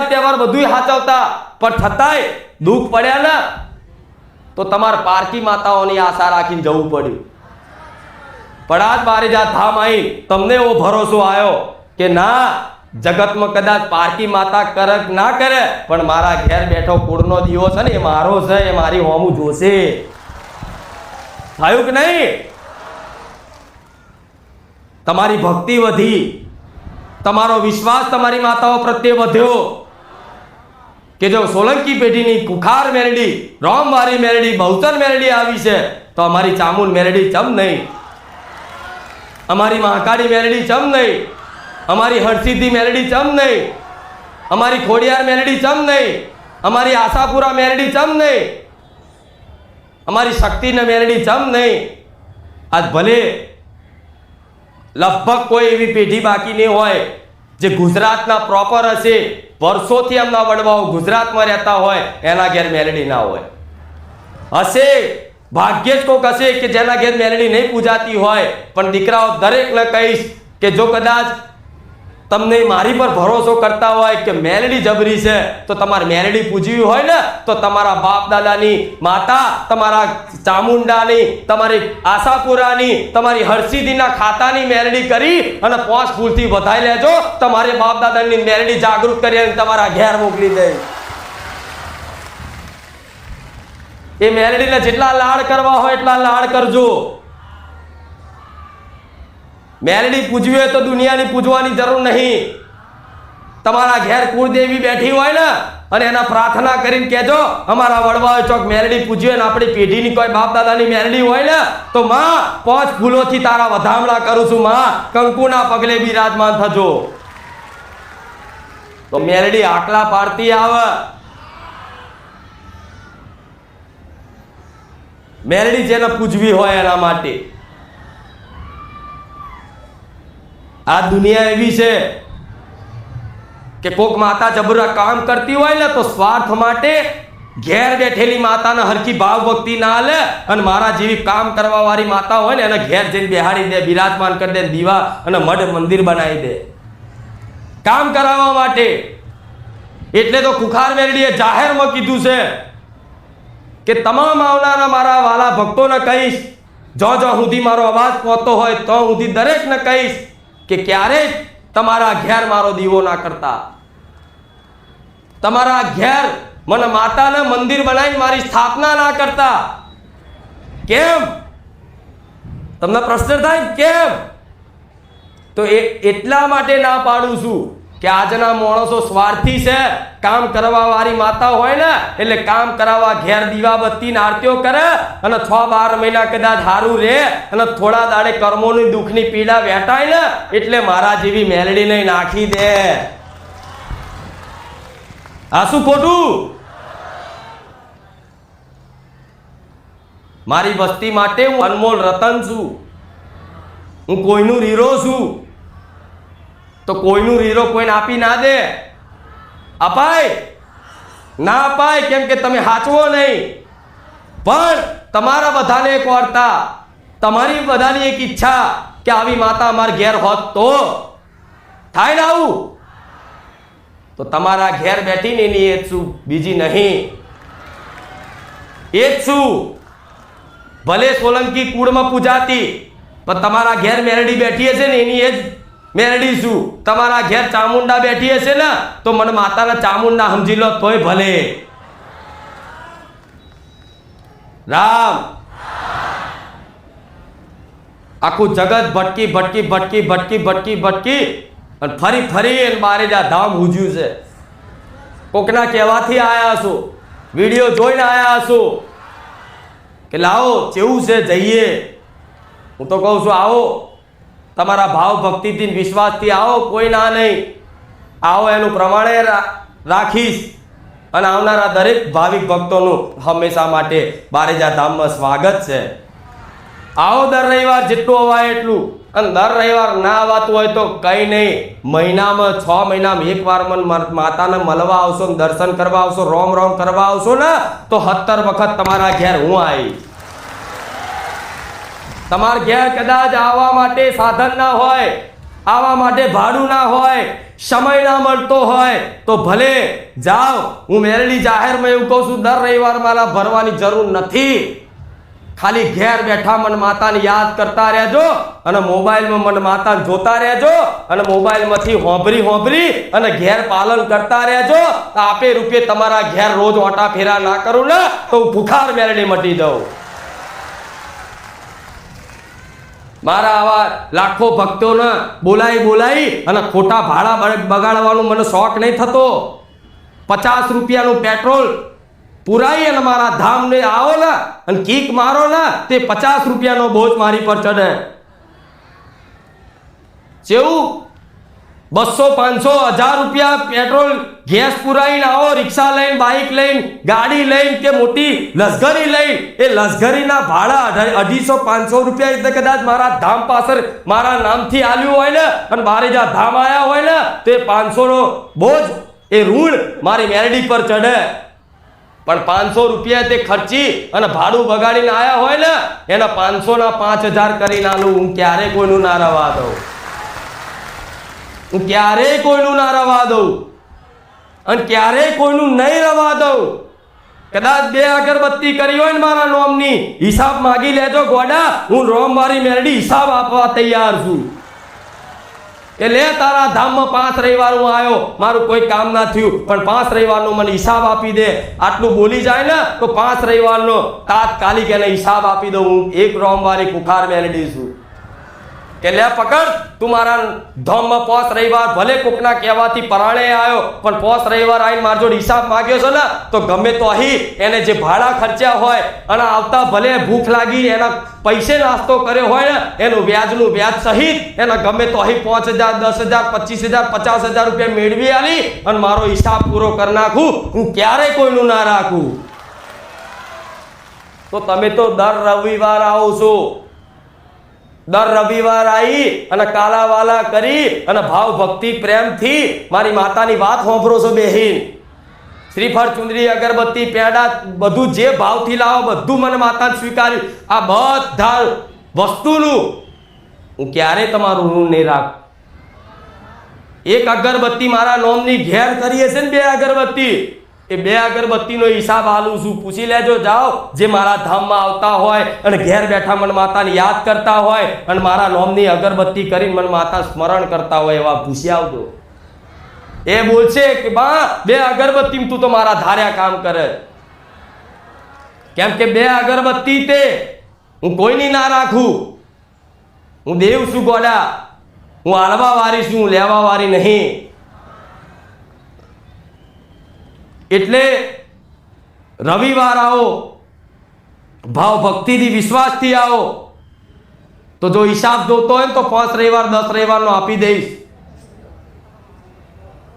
તહેવાર બધું હાચવતા, પણ છતાંય દુઃખ પડ્યા ને તો તમારે પારકી માતાઓની આશા રાખીને જવું પડ્યું. પણ આજ બારેજા ધામ આવી તમને એવો ભરોસો આવ્યો કે ના, જગતમાં કદાચ પારકી માતા કરે ના કરે, પણ મારા ઘેર બેઠો કુળનો દીવો છે ને એ મારો છે, એ મારી હોમું જોશે. થયું કે નહીં? તમારી ભક્તિ વધી, તમારો વિશ્વાસ તમારી માતાઓ પ્રત્યે વધ્યો કે જો સોલંકી પેઢીની કુખાર મેરડી, રોમવારી મેરડી, બહુચર મેરડી આવી છે તો અમારી ચામુંડ મેરડી ચમ નહીં, અમારી મહાકાળી મેરડી ચમ નહીં, અમારી હરસિદ્ધિ મેરડી ચમ નહીં, અમારી ખોડિયાર મેરડી ચમ નહીં, અમારી આશાપુરા મેરડી ચમ નહીં, અમારી શક્તિને મેરડી ચમ નહીં. આજ ભલે લગભગ કોઈ એવી પેઢી બાકી નહીં હોય જે ગુજરાતના પ્રોપર હશે, વર્ષોથી એમના વડવાઓ ગુજરાતમાં રહેતા હોય, એના ઘેર મેલડી ના હોય. હશે, ભાગ્યે જ કોક હશે કે જેના ઘેર મેલડી નહીં પૂજાતી હોય. પણ દીકરાઓ દરેકને કહીશ કે જો કદાચ તમને મારી પર ભરોસો કરતા હોય કે મેલડી જબરી છે તો તમારે મેલડી પૂજવી હોય ને તો તમારા બાપ દાદાની માતા, તમારા ચામુંડાની, તમારી આશાપુરાની, તમારી હરસિદ્ધિના ખાતાની મેલડી કરી અને 5 ફૂલથી વધાઈ લેજો. તમારે બાપ દાદાની મેલડી જાગૃત કરી અને તમારા ઘેર મોકલી દે. એ મેલડીને જેટલા લાડ કરવા હોય એટલા લાડ કરજો. મેલડી પૂજવી હોય તો દુનિયાની પૂજવાની જરૂર નહીં. તમારા ઘેર કુળદેવી બેઠી હોય ને અને એના પ્રાર્થના કરીને કહેજો અમારા વડવાએ ચોક મેલડી પૂજવી હોય ને આપણી પેઢીની કોઈ બાપ દાદાની મેલડી હોય ને તો માં 5 ફૂલોથી તારા વધામણા કરું છું, માં કંકુના પગલે બિરાજમાન થજો. તો મેલડી આકલા પાડતી આવે. મેલડી જેને પૂજવી હોય એના માટે. આ દુનિયા એવી છે કે કોક માતા જબરા કામ કરતી હોય ને તો સ્વાર્થ માટે ઘેર બેઠેલી માતાને હરખી ભાવ ભક્તિ ના હાલે અને મારા જેવી કામ કરવા વાળી માતા હોય ને એને ઘેર જઈને બેહાડી દે, બિરાજમાન કરી દે, દીવા અને મઢ મંદિર બનાવી દે કામ કરાવવા માટે. એટલે તો કુખાર મેરડીએ જાહેરમાં કીધું છે કે તમામ આવનારા મારા વાલા ભક્તોને કહીશ, જો સુધી મારો અવાજ પહોંચતો હોય તો સુધી દરેકને કહીશ કે ક્યારેય તમારા ઘેર મારો દીવો ના કરતા, તમારા ઘેર મને માતાને મંદિર બનાવીને મારી સ્થાપના ના કરતા. કેમ? તમને પ્રશ્ન થાય કેમ? તો એટલા માટે ના પાડું છું કે આજના માણસો સ્વાર્થી છે. કામ કરવા વાળી માતા હોય ને એટલે કામ કરાવવા ઘેર દીવા બત્તી ને આરતીઓ કરે અને 6-12 મહિના કદાચ સારું રહે અને થોડા દાડે કર્મોની દુઃખની પીડા વેટાય ને એટલે મારા જેવી મેલડી નહીં નાખી દે. આ શું ખોટું? મારી વસ્તી માટે હું અનમોલ રતન છું, હું કોઈનું રીરો છું. તો કોઈનું રીરો કોઈને આપી ના દે. અપાય ના અપાય કેમ કે તમે હાચવો નહીં. પણ તમારા બધાને એક વાર્તા, તમારી બધાની એક ઈચ્છા કે આવી માતા અમારા ઘેર હોત તો થાય ને આવું. તો તમારા ઘેર બેઠીને એની એ જ શું, બીજી નહીં. એ જ શું, ભલે સોલંકી કુળમાં પૂજાતી પણ તમારા ઘેર મેરડી બેઠી હશે ને એની એ જ મેરડી શું. તમારા ઘેર ચામુંડા બેઠી હશે ને તો મને માતાના ચામુંડા સમજી લો તોય ભલે. રામ. આખું જગત ભટકી ભટકી ભટકી ભટકી ભટકી ભટકી અને ફરી બારેજા ધામ હુજ્યું છે. કોકના કહેવાથી આયા હશો, વિડીયો જોઈને આયા હશો કે લાવો કેવું છે જઈએ. હું તો કહું છું આવો, તમારા ભાવ ભક્તિથી વિશ્વાસથી આવો, કોઈ ના નહીં. આવો એનું પ્રમાણે રાખીશ અને આવનારા દરેક ભાવિક ભક્તોનું હંમેશા માટે બારેજા ધામમાં સ્વાગત છે. આવો દર રવિવાર જેટલું અવાય એટલું. અને દર રવિવાર ના આવતું હોય તો કંઈ નહીં, મહિનામાં 6 મહિનામાં એકવાર માતાને મળવા આવશો, દર્શન કરવા આવશો, રોમ રોમ કરવા આવશો ને તો 17 વખત તમારા ઘેર હું આવીશ. તમારા ઘેર કદાચ આવવા માટે સાધન ના હોય આવા માટે ભાડું ના હોય, સમય ના મળતો હોય તો ભલે જાઓ. હું મેરડી જાહેરમાં એવું કહું છું, દર રવિવાર મારા ભરવાની જરૂર નથી. ખાલી ઘેર બેઠા મન માતાને યાદ કરતા રહેજો અને મોબાઈલમાં મન માતાને જોતા રહેજો અને મોબાઈલમાંથી હોંભરી અને ઘેર પાલન કરતા રહેજો. આપે રૂપે તમારા ઘેર રોજ ઓટા ફેરા ના કરું ને તો હું ભૂખાર મેરડી મટી જાઉં. મારા આવા લાખો ભક્તોને બોલાવી અને ખોટા ભાડા બગાડવાનું મને શોખ નહીં થતો. 50 રૂપિયાનું પેટ્રોલ પુરાઈ અને મારા ધામને આવો ને અને કીક મારો ને તે 50 રૂપિયાનો બોજ મારી પર ચડે. જેવું 200, 500, 1000 રૂપિયા પેટ્રોલ ગેસ પુરાઈને આવો, રિક્ષા લઈને, બાઇક લઈને, ગાડી લઈને કે મોટી લશ્કરી લઈને, એ લશ્કરીના ભાડા 250, 500 રૂપિયા એટલે કદાચ મારા ધામ પાછળ મારા નામથી આલ્યું હોય ને અને મારે જ્યાં ધામ આવ્યા હોય ને તે 500 નો બોજ એ ઋણ મારી મેરડી પર ચડે. પણ 500 રૂપિયા તે ખર્ચી અને ભાડું બગાડીને આયા હોય ને એના 500 ના 5000 કરીને આલું. હું ક્યારે કોઈનું ના રવા દઉં, હું ક્યારેય કોઈનું ના રવા દઉં અને ક્યારેય કોઈનું નહીં રવા દઉં. કદાચ 2 અગરબત્તી કરી હોય ને મારા નોમની, હિસાબ માગી લેજો ગોડા. હું રોમ મારી મેરડી હિસાબ આપવા તૈયાર છું. એ લે તારા ધામમાં 5 રવિવાર હું આવ્યો, મારું કોઈ કામ ના થયું, પણ 5 રવિવારનો મને હિસાબ આપી દે. આટલું બોલી જાય ને તો 5 રવિવારનો તાત્કાલિક એને હિસાબ આપી દઉં. હું એક રોમવારી કુખાર મેલડી છું કે લે પકડ, તું મારા ધામમાં 5 રવિવાર ભલે કોકના કહેવાથી પરાણે આવ્યો, પણ 5 રવિવાર આવીને મારા જોડે હિસાબ માગ્યો છે ને તો ગમે તો અહીં એને જે ભાડા ખર્ચ્યા હોય અને આવતા ભલે ભૂખ લાગી એના પૈસે નાસ્તો કર્યો હોય ને એનું વ્યાજનું વ્યાજ સહિત એના ગમે તો અહીં 5000, 10000, 25000, 50000 રૂપિયા મેળવી આલી અને મારો હિસાબ પૂરો કરી નાખું. હું ક્યારેય કોઈનું ના રાખું. તો તમે તો દર રવિવાર આવો છો, દર રવિવાર આવી અને કાલાવાલા કરી અને ભાવ ભક્તિ પ્રેમથી મારી માતાની વાત સાંભળો છો બેહીન. શ્રીફળ, ચુંદડી, અગરબત્તી, પેડા બધું જે ભાવથી લાવો બધું મને માતાને સ્વીકાર્યું. આ બધા વસ્તુનું હું ક્યારે તમારું ઋણ નહીં રાખ. એક અગરબત્તી મારા નોમની ઘેર કરીએ છે ને 2 અગરબત્તી, એ 2 અગરબત્તીનો હિસાબ આલું છું. પૂછી લેજો, જાઓ જે મારા ધામમાં આવતા હોય અને ઘેર બેઠા મન માતાને યાદ કરતા હોય અને મારા નોમની અગરબત્તી કરીને મન માતા સ્મરણ કરતા હોય એવા પૂછી આવજો. એ બોલશે કે બા 2 અગરબત્તી તું તો મારા ધાર્યા કામ કરે. કેમ કે 2 અગરબત્તી તે હું કોઈની ના રાખું. હું દેવ છું ગોડા, હું આલવા વાળી છું, હું લેવા વાળી નહીં. એટલે રવિવાર આવો, ભાવ ભક્તિથી વિશ્વાસથી આવો. તો જો હિસાબ જોતો હોય તો 5 રવિવાર 10 રવિવારનો આપી દઈશ.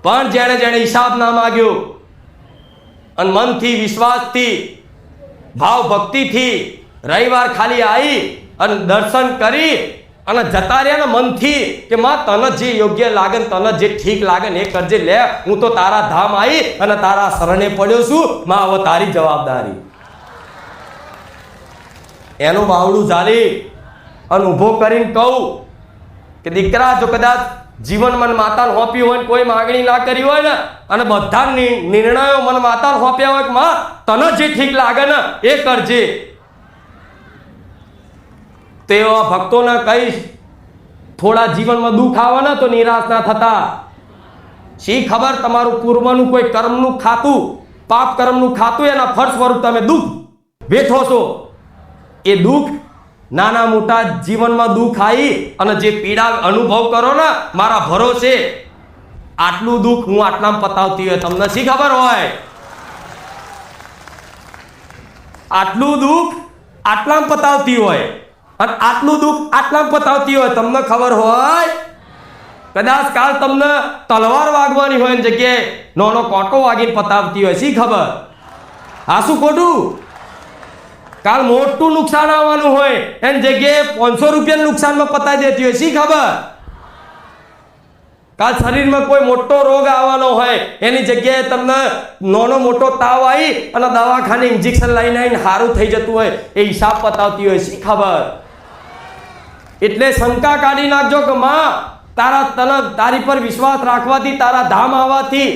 પણ જેણે જેણે હિસાબ ના માગ્યો અને મનથી વિશ્વાસથી ભાવ ભક્તિથી રવિવાર ખાલી આવી અને દર્શન કરી અને જતા રહ્યા ને મનથી કે માં તને જે યોગ્ય લાગે ને તને જે ઠીક લાગે ને એ કરજે. લે હું તો તારા ધામ આવી અને તારા શરણે પડ્યો છું, માં હવે તારી જવાબદારી. એનું બાવડું ઝાલી અને ઊભો કરીને કહું કે દીકરા, જો કદાચ જીવન મન માતાને સોંપ્યું હોય, કોઈ માગણી ના કરી હોય ને અને બધા નિર્ણયો મન માતાને સોંપ્યા હોય કે માં તને જે ઠીક લાગે ને એ કરજે, તો એવા ભક્તોને કહીશ થોડા જીવનમાં દુઃખ આવે ને તો નિરાશ ના થતા. શી ખબર તમારું પૂર્વનું કોઈ કર્મનું ખાતું, પાપ કર્મનું ખાતું, એના ફળ સ્વરૂપ તમે દુઃખ વેઠો છો. એ દુઃખ નાના મોટા જીવનમાં દુઃખ આવી અને જે પીડા અનુભવ કરો ને મારા ભરોસે આટલું દુઃખ હું આટલામાં પતાવતી હોય. તમને શી ખબર હોય આટલું દુઃખ આટલામાં પતાવતી હોય અને આટલું દુઃખ આટલામાં પતાવતી હોય. તમને ખબર હોય કદાચ કાલ તમને તલવાર વાગવાની હોય એની જગ્યાએ નાનો કોટો વાગીને પતાવતી હોય. શી ખબર આ શું ખોટું? કાલ મોટું નુકસાન આવવાનું હોય એની જગ્યાએ 500 રૂપિયાનું નુકસાનમાં પતાવી દેતી હોય. શી ખબર કાલ શરીરમાં કોઈ મોટો રોગ આવવાનો હોય એની જગ્યાએ તમને નાનો મોટો તાવ આવી અને દવાખાને ઇન્જેક્શન લઈને આવીને સારું થઈ જતું હોય એ હિસાબ પતાવતી હોય. શી ખબર? એટલે શંકા કાઢી નાખજો કે માં તારી પર વિશ્વાસ રાખવાથી, તારા ધામ આવવાથી